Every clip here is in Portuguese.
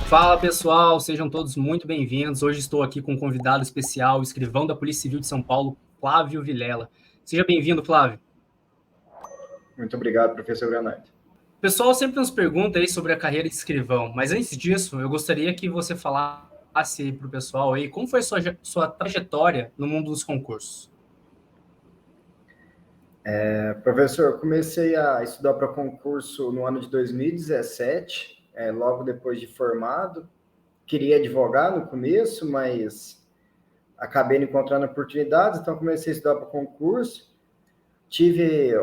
Fala pessoal, sejam todos muito bem-vindos. Hoje estou aqui com um convidado especial, o escrivão da Polícia Civil de São Paulo, Flávio Vilela. Seja bem-vindo, Flávio. Muito obrigado, professor Granardi. O pessoal sempre nos pergunta aí sobre a carreira de escrivão, mas antes disso, eu gostaria que você falasse para o pessoal aí como foi sua trajetória no mundo dos concursos. Professor, eu comecei a estudar para concurso no ano de 2017, logo depois de formado. Queria advogar no começo, mas acabei não encontrando oportunidades, então comecei a estudar para concurso. Tive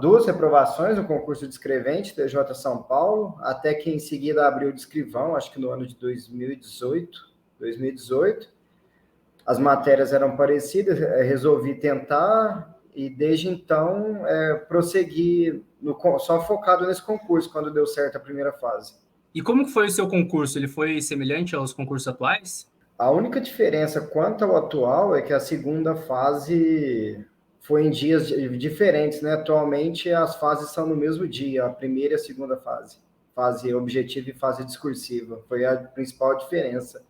duas reprovações no concurso de escrevente, TJ São Paulo, até que em seguida abriu de escrivão, acho que no ano de 2018. As matérias eram parecidas, resolvi tentar e desde então prossegui só focado nesse concurso, quando deu certo a primeira fase. E como foi o seu concurso? Ele foi semelhante aos concursos atuais? A única diferença quanto ao atual é que a segunda fase foi em dias diferentes, né? Atualmente as fases são no mesmo dia, a primeira e a segunda fase. Fase objetiva e fase discursiva. Foi a principal diferença.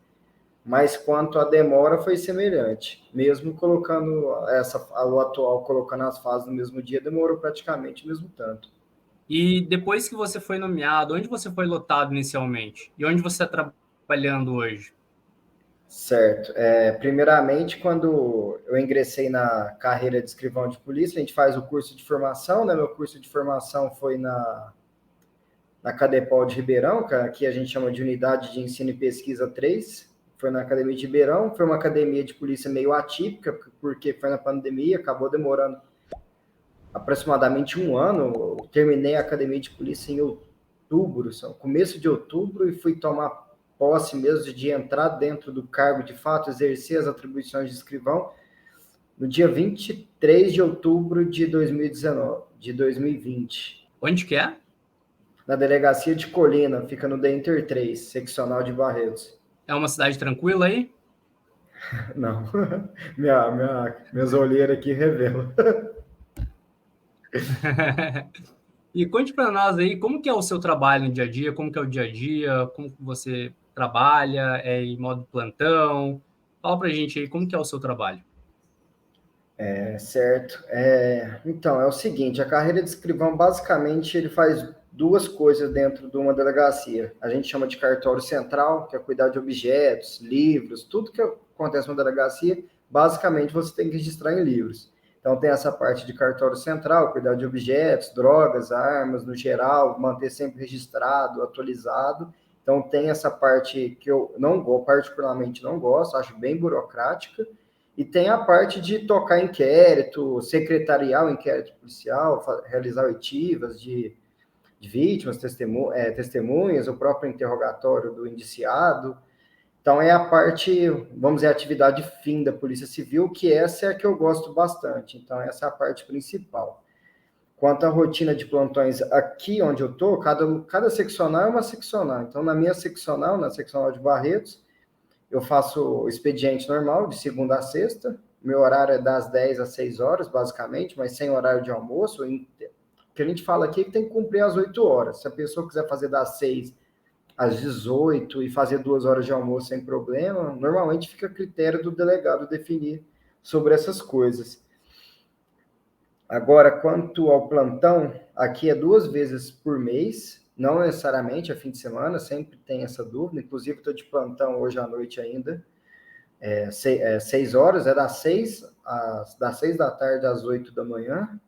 Mas quanto à demora foi semelhante. Mesmo colocando o atual colocando as fases no mesmo dia, demorou praticamente o mesmo tanto. E depois que você foi nomeado, onde você foi lotado inicialmente? E onde você está trabalhando hoje? Certo. Primeiramente, quando eu ingressei na carreira de escrivão de polícia, a gente faz o curso de formação, né? Meu curso de formação foi na Cadepol de Ribeirão, que aqui a gente chama de Unidade de Ensino e Pesquisa 3. Foi na Academia de Ribeirão, foi uma academia de polícia meio atípica, porque foi na pandemia, acabou demorando aproximadamente um ano. Eu terminei a academia de polícia em outubro, começo de outubro, e fui tomar posse mesmo de entrar dentro do cargo, de fato, exercer as atribuições de escrivão, no dia 23 de outubro de 2020. Onde que é? Na delegacia de Colina, fica no DENTER 3, seccional de Barretos. É uma cidade tranquila aí? Não, minhas olheiras aqui revelam. E conte para nós aí como que é o seu trabalho no dia a dia, como que é o dia a dia, como que você trabalha, em modo plantão. Fala pra gente aí como que é o seu trabalho. Certo. Então, é o seguinte, a carreira de escrivão, basicamente, ele faz duas coisas dentro de uma delegacia. A gente chama de cartório central, que é cuidar de objetos, livros, tudo que acontece na delegacia, basicamente você tem que registrar em livros. Então, tem essa parte de cartório central, cuidar de objetos, drogas, armas, no geral, manter sempre registrado, atualizado. Então, tem essa parte que eu particularmente não gosto, acho bem burocrática. E tem a parte de tocar inquérito, secretarial, inquérito policial, realizar oitivas de vítimas, testemunhas, o próprio interrogatório do indiciado. Então, é a parte, vamos dizer, a atividade fim da Polícia Civil, que essa é a que eu gosto bastante. Então, essa é a parte principal. Quanto à rotina de plantões, aqui onde eu estou, cada seccional é uma seccional. Então, na minha seccional, na seccional de Barretos, eu faço expediente normal, de segunda a sexta. Meu horário é das 10 às 6 horas, basicamente, mas sem horário de almoço. O que a gente fala aqui é que tem que cumprir as 8 horas. Se a pessoa quiser fazer das 6 às 18 e fazer 2 horas de almoço sem problema, normalmente fica a critério do delegado definir sobre essas coisas. Agora, quanto ao plantão, aqui é 2 vezes por mês, não necessariamente a fim de semana, sempre tem essa dúvida. Inclusive, estou de plantão hoje à noite ainda. 6 horas, das 6 da tarde às 8 da manhã.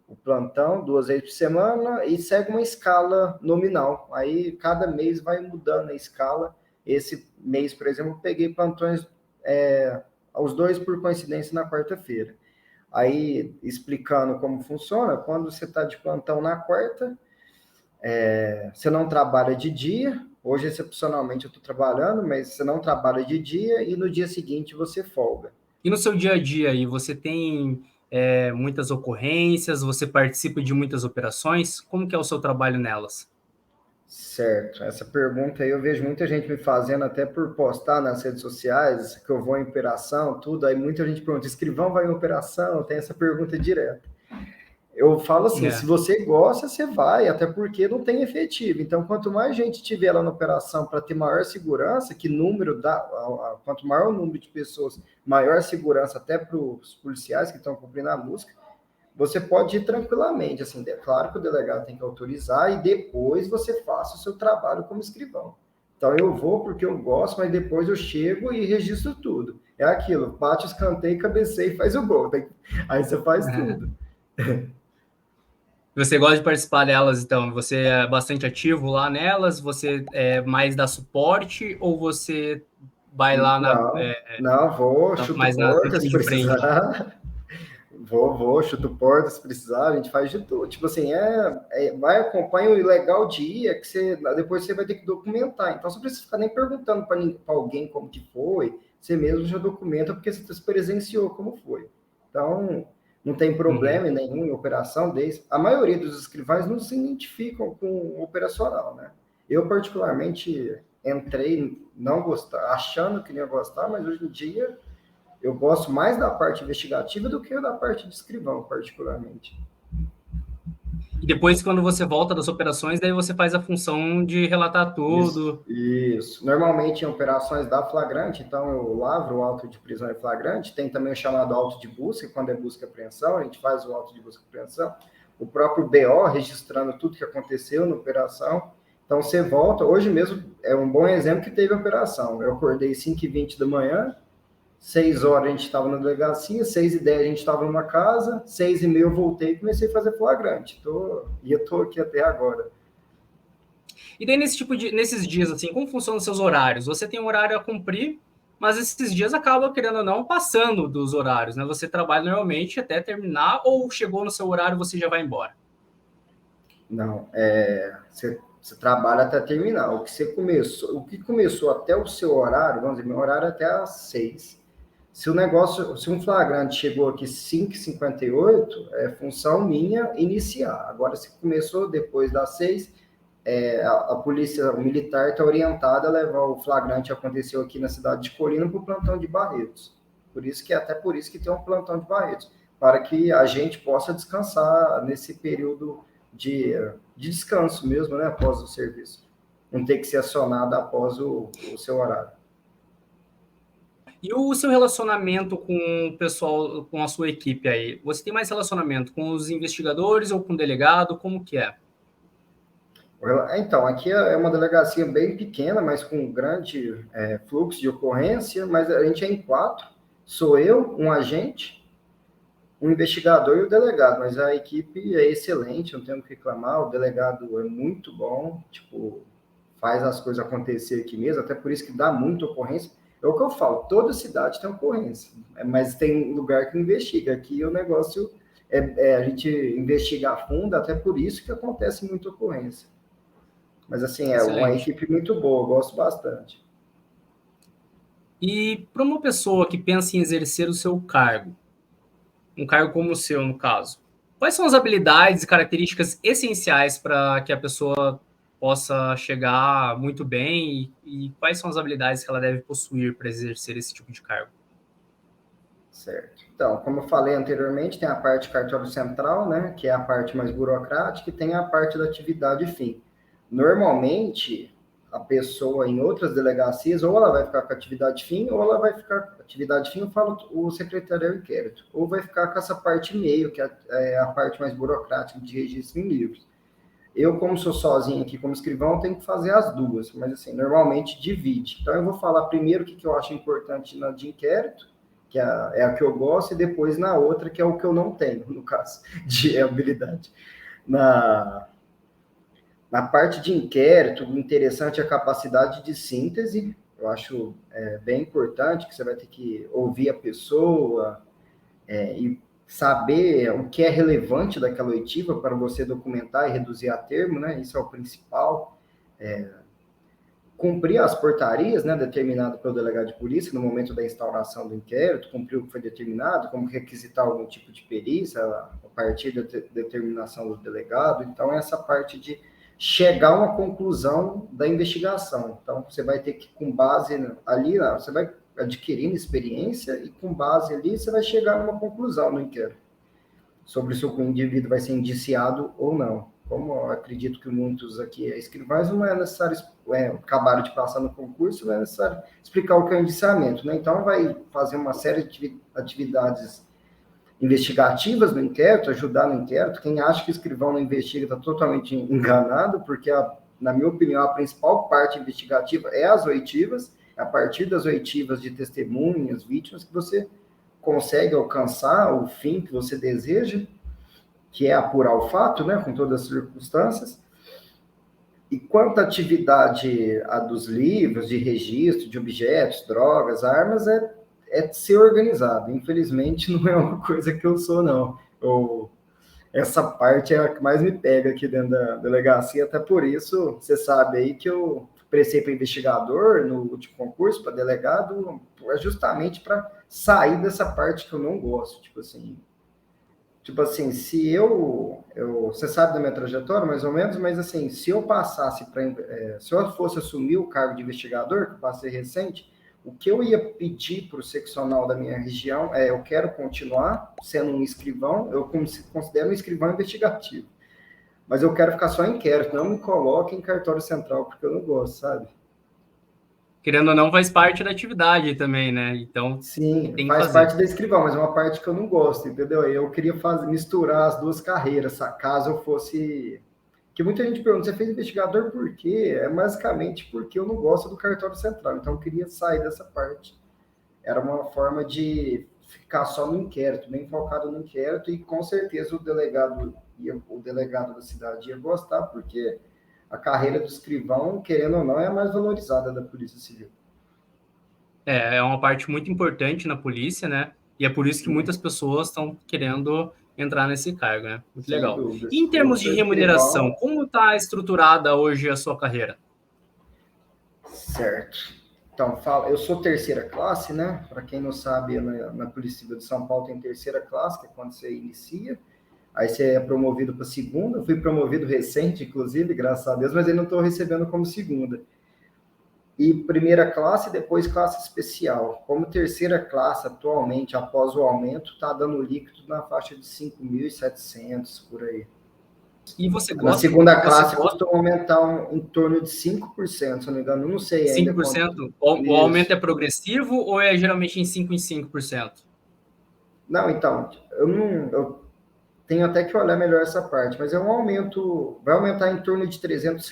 O plantão, 2 vezes por semana, e segue uma escala nominal. Aí, cada mês vai mudando a escala. Esse mês, por exemplo, eu peguei plantões, os 2 por coincidência na quarta-feira. Aí, explicando como funciona, quando você está de plantão na quarta, você não trabalha de dia. Hoje, excepcionalmente, eu estou trabalhando, mas você não trabalha de dia e no dia seguinte você folga. E no seu dia a dia aí, você tem muitas ocorrências, você participa de muitas operações? Como que é o seu trabalho nelas? Certo. Essa pergunta aí eu vejo muita gente me fazendo até por postar nas redes sociais, que eu vou em operação, tudo. Aí muita gente pergunta, escrivão vai em operação? Tem essa pergunta direta. Eu falo assim, se É. você gosta, você vai, até porque não tem efetivo. Então, quanto mais gente tiver lá na operação para ter maior segurança, que número dá, quanto maior o número de pessoas, maior segurança até para os policiais que estão cumprindo a busca, você pode ir tranquilamente. Assim, é claro que o delegado tem que autorizar e depois você faça o seu trabalho como escrivão. Então, eu vou porque eu gosto, mas depois eu chego e registro tudo. É aquilo, bate o escanteio, cabeceia e faz o gol. Aí você faz tudo. Você gosta de participar delas, então? Você é bastante ativo lá nelas? Você é mais dá suporte ou você vai lá Não, não, vou, chuto mais na porta linha se de frente? precisar. Vou, chuto porta se precisar, a gente faz de tudo. Tipo assim, vai, acompanha o legal de ir, é que depois você vai ter que documentar. Então, você não precisa ficar nem perguntando para alguém como que foi, você mesmo já documenta porque você presenciou como foi. Então, não tem Uhum. problema nenhum em operação desse. A maioria dos escrivães não se identificam com o operacional, né? Eu, particularmente, entrei não gostar, achando que não ia gostar, mas hoje em dia eu gosto mais da parte investigativa do que da parte de escrivão, particularmente. E depois, quando você volta das operações, daí você faz a função de relatar Isso, tudo. isso. Normalmente em operações da flagrante, então eu lavro o auto de prisão em flagrante, tem também o chamado auto de busca, quando é busca e apreensão, a gente faz o auto de busca e apreensão, o próprio BO registrando tudo que aconteceu na operação. Então você volta, hoje mesmo é um bom exemplo que teve a operação. Eu acordei 5h20 da manhã, 6 horas a gente estava na delegacia, 6h10 a gente estava numa casa, 6h30 eu voltei e comecei a fazer flagrante. E eu estou aqui até agora. E daí, nesses dias, assim, como funcionam os seus horários? Você tem um horário a cumprir, mas esses dias acaba, querendo ou não, passando dos horários, né? Você trabalha normalmente até terminar ou chegou no seu horário você já vai embora? Não, você trabalha até terminar. O que começou até o seu horário, vamos dizer, meu horário é até às 6. Se um flagrante chegou aqui 5h58, é função minha iniciar. Agora, se começou depois das 6, a polícia militar está orientada a levar o flagrante que aconteceu aqui na cidade de Colina para o plantão de Barretos. Até por isso que tem um plantão de Barretos, para que a gente possa descansar nesse período de descanso mesmo, né, após o serviço. Não ter que ser acionado após o seu horário. E o seu relacionamento com o pessoal, com a sua equipe aí? Você tem mais relacionamento com os investigadores ou com o delegado? Como que é? Então, aqui é uma delegacia bem pequena, mas com grande fluxo de ocorrência, mas a gente é em 4. Sou eu, um agente, um investigador e o delegado, mas a equipe é excelente, não tenho o que reclamar, o delegado é muito bom, tipo, faz as coisas acontecer aqui mesmo, até por isso que dá muita ocorrência. É o que eu falo, toda cidade tem ocorrência, mas tem lugar que investiga. Aqui o negócio a gente investiga a fundo, até por isso que acontece muita ocorrência. Mas assim, é uma Excelente. equipe muito boa, eu gosto bastante. E para uma pessoa que pensa em exercer o seu cargo, um cargo como o seu, no caso, quais são as habilidades e características essenciais para que a pessoa possa chegar muito bem e quais são as habilidades que ela deve possuir para exercer esse tipo de cargo? Certo. Então, como eu falei anteriormente, tem a parte cartório central, né, que é a parte mais burocrática, e tem a parte da atividade fim. Normalmente, a pessoa em outras delegacias, ou ela vai ficar com a atividade fim, ou ela vai ficar atividade fim, eu falo o secretariado inquérito, ou vai ficar com essa parte meio, que é a parte mais burocrática de registro em livros. Eu, como sou sozinho aqui como escrivão, tenho que fazer as duas, mas assim, normalmente divide. Então, eu vou falar primeiro o que eu acho importante na de inquérito, que é a que eu gosto, e depois na outra, que é o que eu não tenho, no caso, de habilidade. Na, na parte de inquérito, o interessante é a capacidade de síntese, eu acho bem importante, que você vai ter que ouvir a pessoa e saber o que é relevante daquela oitiva para você documentar e reduzir a termo, né? Isso é o principal. Cumprir as portarias, né, determinado pelo delegado de polícia no momento da instauração do inquérito, cumprir o que foi determinado, como requisitar algum tipo de perícia a partir da determinação do delegado. Então, essa parte de chegar a uma conclusão da investigação. Então, você vai ter que, com base ali, você vai adquirindo experiência e, com base ali, você vai chegar a uma conclusão no inquérito. sobre se o indivíduo vai ser indiciado ou não. Como eu acredito que muitos aqui escrivães, não é necessário, acabaram de passar no concurso, não é necessário explicar o que é indiciamento, né? Então, vai fazer uma série de atividades investigativas no inquérito, ajudar no inquérito. Quem acha que o escrivão não investiga está totalmente enganado, porque, na minha opinião, a principal parte investigativa é as oitivas, a partir das oitivas de testemunhas, vítimas, que você consegue alcançar o fim que você deseja, que é apurar o fato, né, com todas as circunstâncias. E quanto à atividade dos livros, de registro de objetos, drogas, armas, é ser organizado. Infelizmente, não é uma coisa que eu sou, não. Essa parte é a que mais me pega aqui dentro da delegacia, até por isso, você sabe aí que eu prestei para investigador no último concurso, para delegado, justamente para sair dessa parte que eu não gosto. Tipo assim, se você sabe da minha trajetória, mais ou menos, mas assim, se eu passasse se eu fosse assumir o cargo de investigador, que eu passei recente, o que eu ia pedir para o seccional da minha região eu quero continuar sendo um escrivão, eu considero um escrivão investigativo, mas eu quero ficar só em inquérito, não me coloque em cartório central, porque eu não gosto, sabe? Querendo ou não, faz parte da atividade também, né? Então, Sim, tem que faz fazer. parte da escrivão, mas é uma parte que eu não gosto, entendeu? Eu queria misturar as duas carreiras, caso eu fosse. Que muita gente pergunta, você fez investigador por quê? É basicamente porque eu não gosto do cartório central, então eu queria sair dessa parte. Era uma forma de ficar só no inquérito, bem focado no inquérito, e com certeza o delegado da cidade ia gostar, porque a carreira do escrivão, querendo ou não, é a mais valorizada da Polícia Civil. É uma parte muito importante na polícia, né? E é por isso que muitas pessoas estão querendo entrar nesse cargo, né? Muito Sem legal. E dúvidas. em Eu termos de sou remuneração, escrivão, como está estruturada hoje a sua carreira? certo. Então, eu sou terceira classe, né? Para quem não sabe, na Polícia Civil de São Paulo tem terceira classe, que é quando você inicia. Aí você é promovido para segunda. Eu fui promovido recente, inclusive, graças a Deus, mas eu não estou recebendo como segunda. E primeira classe, depois classe especial. Como terceira classe, atualmente, após o aumento, está dando líquido na faixa de 5.700 por aí. E você Na gosta? segunda Você classe, gosta? costuma aumentar em torno de 5%, se não me engano. Eu não sei ainda quanto. 5%? O aumento Isso. é progressivo ou é geralmente em 5 em 5%? Não, então, eu tenho até que olhar melhor essa parte, mas é um aumento, vai aumentar em torno de R$ 300,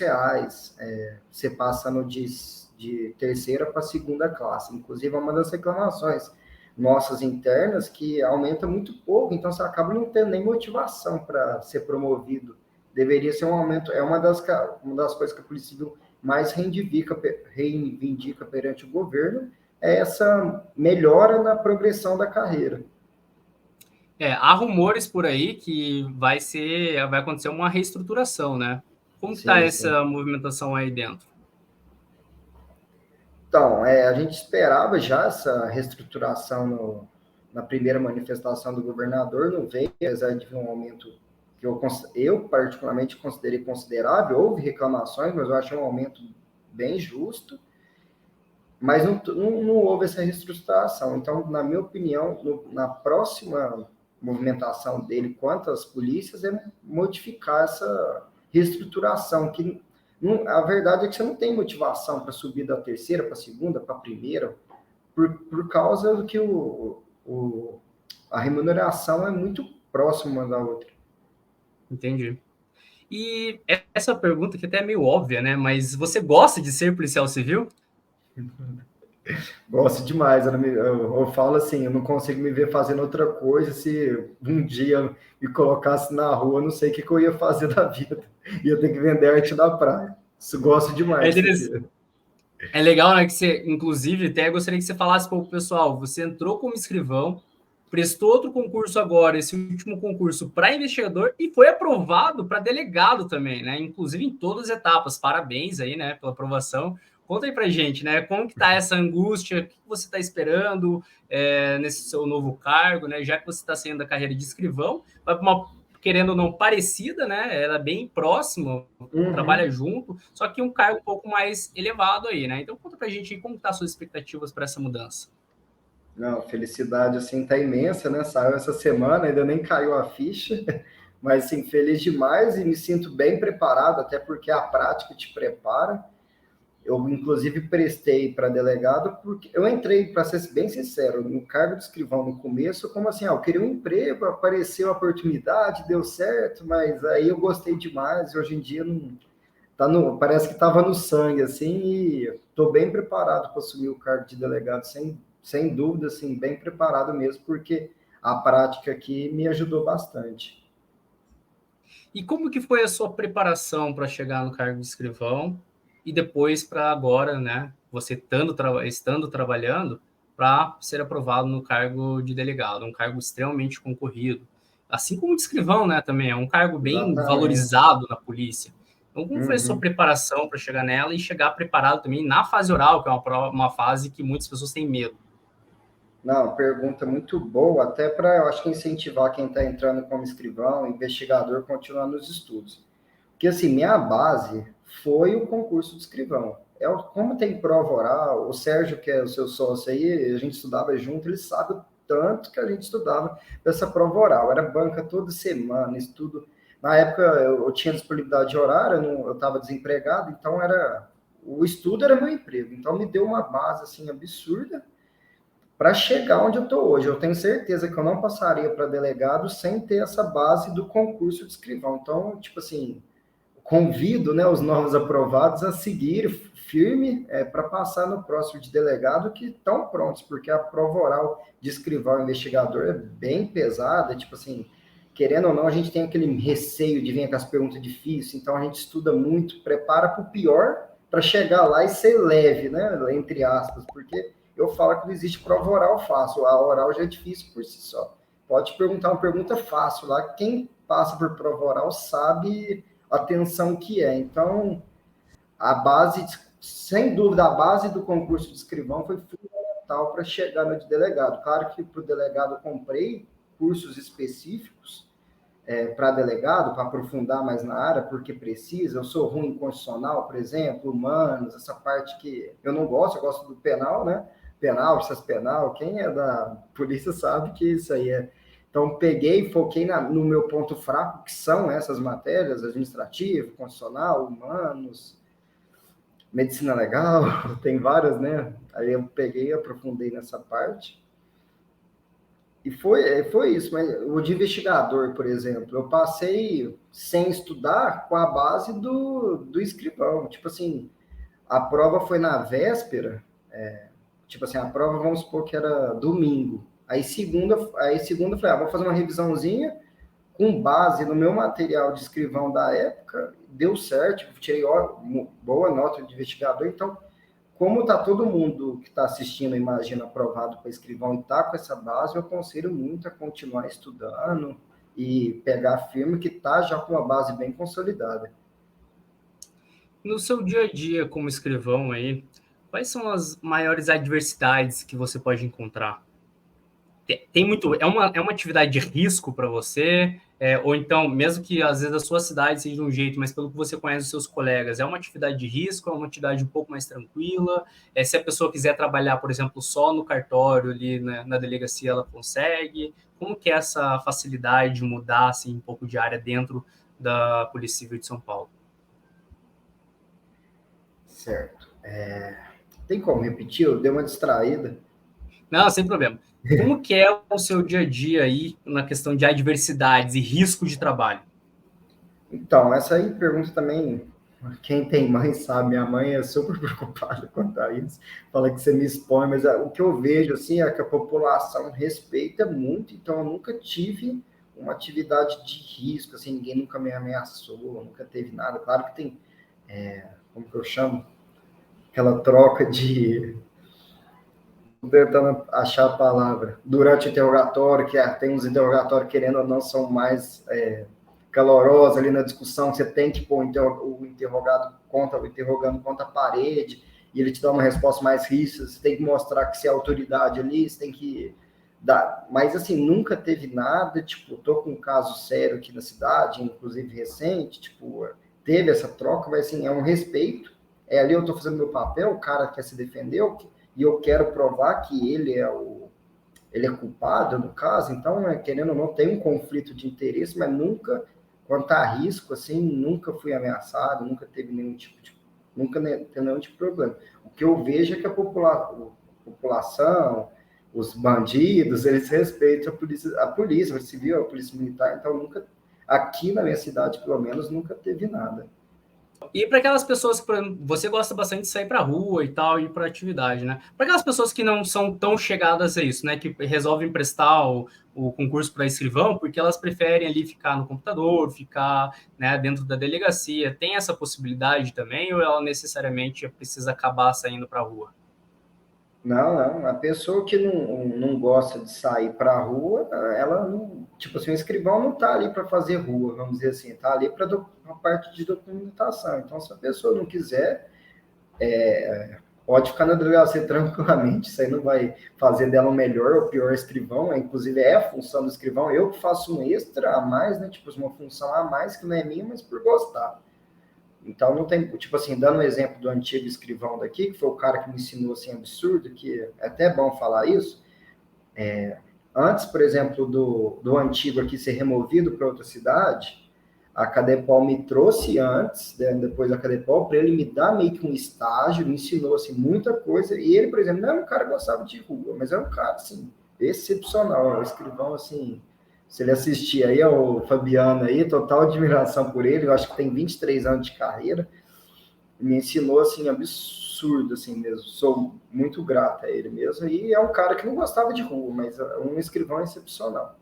você passando de terceira para segunda classe. Inclusive, é uma das reclamações nossas internas que aumenta muito pouco, então você acaba não tendo nem motivação para ser promovido. Deveria ser um aumento, é uma das coisas que a Polícia Civil mais reivindica perante o governo, é essa melhora na progressão da carreira. Há rumores por aí que vai acontecer uma reestruturação, né? Como que está Sim, sim. essa movimentação aí dentro? Então, a gente esperava já essa reestruturação na primeira manifestação do governador, não veio, apesar de um aumento que eu particularmente considerei considerável. Houve reclamações, mas eu achei um aumento bem justo, mas não houve essa reestruturação. Então, na minha opinião, na próxima movimentação dele quanto às polícias, é modificar essa reestruturação, que a verdade é que você não tem motivação para subir da terceira para a segunda, para a primeira, por causa do que a remuneração é muito próxima uma da outra. Entendi. E essa pergunta que até é meio óbvia, né? Mas você gosta de ser policial civil? Gosto demais. Eu falo assim, eu não consigo me ver fazendo outra coisa. Se um dia me colocasse na rua, não sei o que eu ia fazer da vida. Ia ter que vender arte na praia. Isso, gosto É, demais disso aqui. é legal, né? Que você, inclusive, até gostaria que você falasse para o pessoal: você entrou como escrivão, prestou outro concurso agora, esse último concurso para investigador, e foi aprovado para delegado também, né? Inclusive em todas as etapas. Parabéns aí, né, pela aprovação. Conta aí pra gente, né? Como que tá essa angústia? O que você está esperando nesse seu novo cargo, né? Já que você está saindo da carreira de escrivão, vai para uma, querendo ou não, parecida, né? Ela é bem próxima, trabalha Uhum. junto, só que um cargo um pouco mais elevado aí, né? Então conta pra gente aí como tá as suas expectativas para essa mudança. Não, felicidade assim tá imensa, né? Saiu essa semana, ainda nem caiu a ficha, mas assim, feliz demais e me sinto bem preparado, até porque a prática te prepara. Eu, inclusive, prestei para delegado, porque eu entrei, para ser bem sincero, no cargo de escrivão no começo, como assim, eu queria um emprego, apareceu a oportunidade, deu certo, mas aí eu gostei demais, e hoje em dia não, parece que estava no sangue, assim, e estou bem preparado para assumir o cargo de delegado, sem dúvida, assim, bem preparado mesmo, porque a prática aqui me ajudou bastante. E como que foi a sua preparação para chegar no cargo de escrivão e depois para agora, né, você estando trabalhando, para ser aprovado no cargo de delegado, um cargo extremamente concorrido. Assim como de escrivão, né, também é um cargo bem Exatamente. valorizado na polícia. Então, como foi a sua Uhum. preparação para chegar nela e chegar preparado também na fase oral, que é uma fase que muitas pessoas têm medo? Não, pergunta muito boa, até para, eu acho que incentivar quem está entrando como escrivão, investigador, continuar nos estudos. Porque, assim, minha base foi o concurso de escrivão. Como tem prova oral, o Sérgio, que é o seu sócio aí, a gente estudava junto, ele sabe o tanto que a gente estudava dessa prova oral. Era banca toda semana, estudo. Na época, eu tinha disponibilidade de horário, eu estava desempregado, então o estudo era meu emprego. Então, me deu uma base, assim, absurda para chegar onde eu estou hoje. Eu tenho certeza que eu não passaria para delegado sem ter essa base do concurso de escrivão. Então, tipo assim, convido, né, os novos aprovados a seguir firme para passar no próximo de delegado, que estão prontos, porque a prova oral de escrivão investigador é bem pesada, tipo assim, querendo ou não, a gente tem aquele receio de vir com as perguntas difíceis, então a gente estuda muito, prepara para o pior, para chegar lá e ser leve, né, entre aspas, porque eu falo que não existe prova oral fácil, a oral já é difícil por si só. Pode perguntar uma pergunta fácil lá, quem passa por prova oral sabe a tensão que é. Então, a base, sem dúvida, a base do concurso de escrivão foi fundamental para chegar no de delegado. Claro que para o delegado eu comprei cursos específicos para delegado, para aprofundar mais na área, porque precisa. Eu sou ruim em constitucional, por exemplo, humanos, essa parte que eu não gosto, eu gosto do penal, né? Penal, processo penal, quem é da polícia sabe que isso aí é. Então, peguei, foquei no meu ponto fraco, que são essas matérias, administrativo, constitucional, humanos, medicina legal, tem várias, né? Aí eu peguei, aprofundei nessa parte. E foi isso, mas o de investigador, por exemplo, eu passei sem estudar com a base do escrivão. Tipo assim, a prova foi na véspera, tipo assim, a prova, vamos supor que era domingo. Aí segunda eu falei, vou fazer uma revisãozinha com base no meu material de escrivão da época, deu certo, tirei boa nota de investigador, então como está todo mundo que está assistindo, imagina, aprovado para escrivão e está com essa base, eu aconselho muito a continuar estudando e pegar firme que está já com uma base bem consolidada. No seu dia a dia como escrivão aí, quais são as maiores adversidades que você pode encontrar? Tem muito, é uma atividade de risco para você, ou então, mesmo que às vezes a sua cidade seja de um jeito, mas pelo que você conhece dos seus colegas, é uma atividade de risco, é uma atividade um pouco mais tranquila? Se a pessoa quiser trabalhar, por exemplo, só no cartório ali na delegacia, ela consegue? Como que é essa facilidade de mudar assim, um pouco de área dentro da Polícia Civil de São Paulo? Certo. Tem como repetir? Eu dei uma distraída. Não, sem problema. Como que é o seu dia a dia aí na questão de adversidades e risco de trabalho? Então, essa aí pergunta também, quem tem mãe sabe, minha mãe é super preocupada quanto a isso, fala que você me expõe, mas o que eu vejo assim é que a população respeita muito, então eu nunca tive uma atividade de risco, assim, ninguém nunca me ameaçou, nunca teve nada. Claro que tem, como que eu chamo? Aquela troca de, tentando achar a palavra, durante o interrogatório, que tem uns interrogatórios, querendo ou não, são mais calorosos ali na discussão, você tem que pôr o interrogado contra, o interrogando contra a parede, e ele te dá uma resposta mais rígida, você tem que mostrar que você é autoridade ali, você tem que dar, mas assim, nunca teve nada, tipo, tô com um caso sério aqui na cidade, inclusive recente, tipo, teve essa troca, mas assim, é um respeito, ali eu tô fazendo meu papel, o cara quer se defender, e eu quero provar que ele é ele é culpado no caso, então, querendo ou não, tem um conflito de interesse, mas nunca, quanto a risco, assim, nunca fui ameaçado, nunca teve nunca teve nenhum tipo de problema. O que eu vejo é que a população, os bandidos, eles respeitam a polícia civil, a polícia militar, então nunca, aqui na minha cidade, pelo menos, nunca teve nada. E para aquelas pessoas que, por exemplo, você gosta bastante de sair para a rua e tal, ir para atividade, né? Para aquelas pessoas que não são tão chegadas a isso, né? Que resolvem prestar o concurso para escrivão, porque elas preferem ali ficar no computador, ficar, né, dentro da delegacia. Tem essa possibilidade também, ou ela necessariamente precisa acabar saindo para a rua? Não. A pessoa que não gosta de sair para a rua, ela não. Tipo assim, o escrivão não está ali para fazer rua, vamos dizer assim, está ali para a parte de documentação. Então, se a pessoa não quiser, pode ficar na delegacia tranquilamente, isso aí não vai fazer dela o melhor ou pior escrivão, inclusive é a função do escrivão. Eu faço um extra a mais, né? Tipo, uma função a mais que não é minha, mas por gostar. Então, não tem, tipo assim, dando um exemplo do antigo escrivão daqui, que foi o cara que me ensinou assim, absurdo, que é até bom falar isso. Antes, por exemplo, do antigo aqui ser removido para outra cidade, a Cadepol me trouxe antes, né, depois da Cadepol, para ele me dar meio que um estágio, me ensinou assim, muita coisa. E ele, por exemplo, não era um cara que gostava de rua, mas era um cara assim, excepcional, um escrivão assim. Se ele assistir aí ao Fabiano aí, total admiração por ele, eu acho que tem 23 anos de carreira, me ensinou assim, absurdo assim mesmo. Sou muito grato a ele mesmo. E é um cara que não gostava de rua, mas é um escrivão excepcional.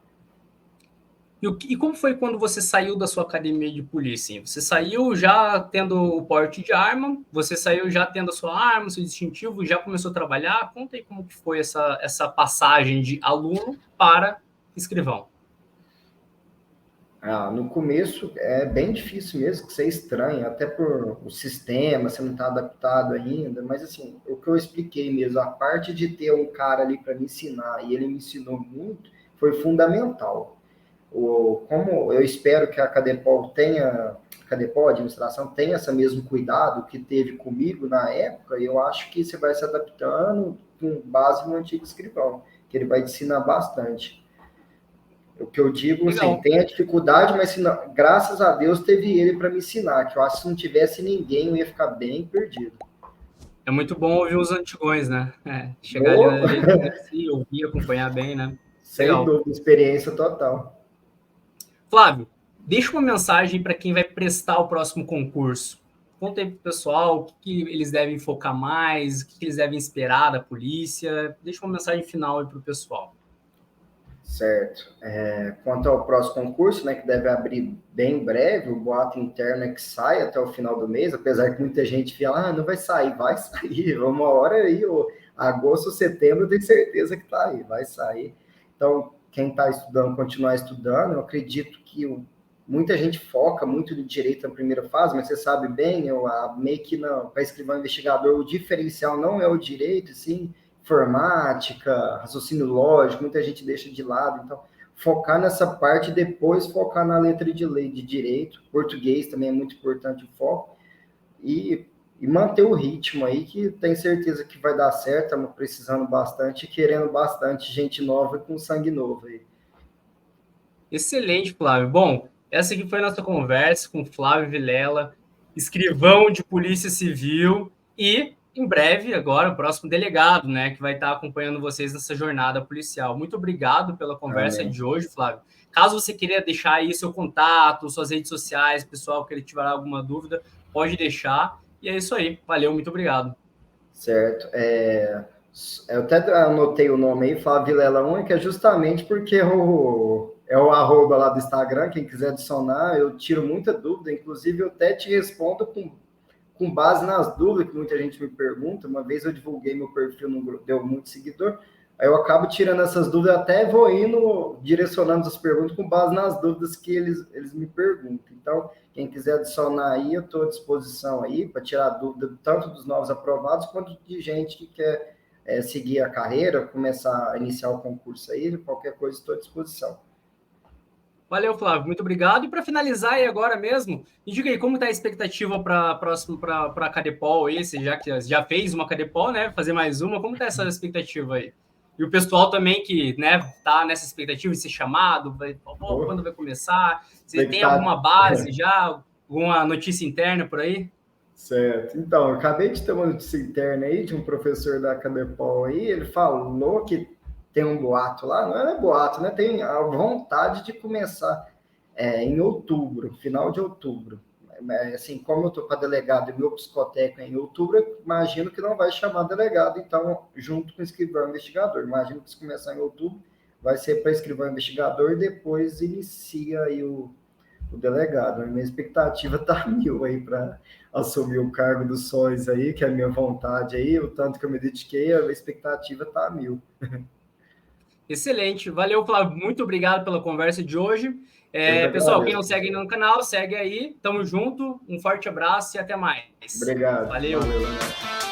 E como foi quando você saiu da sua academia de polícia? Você saiu já tendo o porte de arma, você saiu já tendo a sua arma, seu distintivo, já começou a trabalhar? Conta aí como que foi essa passagem de aluno para escrivão. No começo é bem difícil mesmo, que você estranha, até por o sistema, você não está adaptado ainda, mas assim, o que eu expliquei mesmo, a parte de ter um cara ali para me ensinar, e ele me ensinou muito, foi fundamental. Como eu espero que a a administração tenha esse mesmo cuidado que teve comigo na época, eu acho que você vai se adaptando com base no antigo escrivão, que ele vai te ensinar bastante. O que eu digo, assim, Legal. tem a dificuldade, mas não, graças a Deus teve ele para me ensinar, que eu acho que se não tivesse ninguém, eu ia ficar bem perdido. É muito bom ouvir os antigões, né? Chegar ali Oh, na delegacia, ouvir, acompanhar bem, né? sem Legal. dúvida, experiência total. Flávio, deixa uma mensagem para quem vai prestar o próximo concurso. Conta aí para o pessoal o que eles devem focar mais, o que eles devem esperar da polícia. Deixa uma mensagem final aí para o pessoal. Certo. Quanto ao próximo concurso, né, que deve abrir bem em breve, o boato interno é que sai até o final do mês, apesar que muita gente fala, não vai sair, uma hora aí, agosto, setembro, eu tenho certeza que está aí, vai sair. Então, quem está estudando, continuar estudando, eu acredito que muita gente foca muito no direito na primeira fase, mas você sabe bem, meio que para escrivão investigador, o diferencial não é o direito, sim, informática, raciocínio lógico, muita gente deixa de lado. Então, focar nessa parte e depois focar na letra de lei de direito. Português também é muito importante o foco. E manter o ritmo aí, que tem certeza que vai dar certo. Estamos precisando bastante e querendo bastante gente nova com sangue novo aí. Excelente, Flávio. Bom, essa aqui foi a nossa conversa com Flávio Vilela, escrivão de Polícia Civil e, em breve, agora, o próximo delegado, né, que vai estar acompanhando vocês nessa jornada policial. Muito obrigado pela conversa Amém. de hoje, Flávio. Caso você queira deixar aí seu contato, suas redes sociais, pessoal, que ele tiver alguma dúvida, pode deixar. E é isso aí. Valeu, muito obrigado. Certo. Eu até anotei o nome aí, Flávio Vilela 1, que é justamente porque é o arroba lá do Instagram, quem quiser adicionar, eu tiro muita dúvida, inclusive eu até te respondo com base nas dúvidas que muita gente me pergunta. Uma vez eu divulguei meu perfil, não deu muito seguidor, aí eu acabo tirando essas dúvidas, até vou indo direcionando as perguntas com base nas dúvidas que eles me perguntam. Então, quem quiser adicionar aí, eu estou à disposição aí para tirar dúvida tanto dos novos aprovados quanto de gente que quer seguir a carreira, começar a iniciar o concurso aí, qualquer coisa estou à disposição. Valeu, Flávio, muito obrigado. E para finalizar aí agora mesmo, me diga aí como está a expectativa para próximo para a Cadepol aí, você já fez uma Cadepol, né? Fazer mais uma, como está essa expectativa aí? E o pessoal também que, né, tá nessa expectativa de ser chamado, quando vai começar? Você tem alguma base já? Alguma notícia interna por aí? Certo. Então, eu acabei de ter uma notícia interna aí de um professor da Cadepol aí, ele falou que tem um boato lá, não é boato, né? Tem a vontade de começar em outubro, final de outubro. Assim, como eu estou para delegado e meu psicotécnico é em outubro, eu imagino que não vai chamar delegado, então, junto com o escrivão investigador. Imagino que se começar em outubro, vai ser para escrivão investigador e depois inicia aí o delegado. A minha expectativa tá 1000 aí para assumir o cargo dos sonhos aí, que é a minha vontade aí, o tanto que eu me dediquei, a expectativa tá 1000. Excelente. Valeu, Flávio. Muito obrigado pela conversa de hoje. Eu que Pessoal, quem não agradeço. segue ainda no canal, segue aí. Tamo junto. Um forte abraço e até mais. Obrigado. Valeu. Valeu.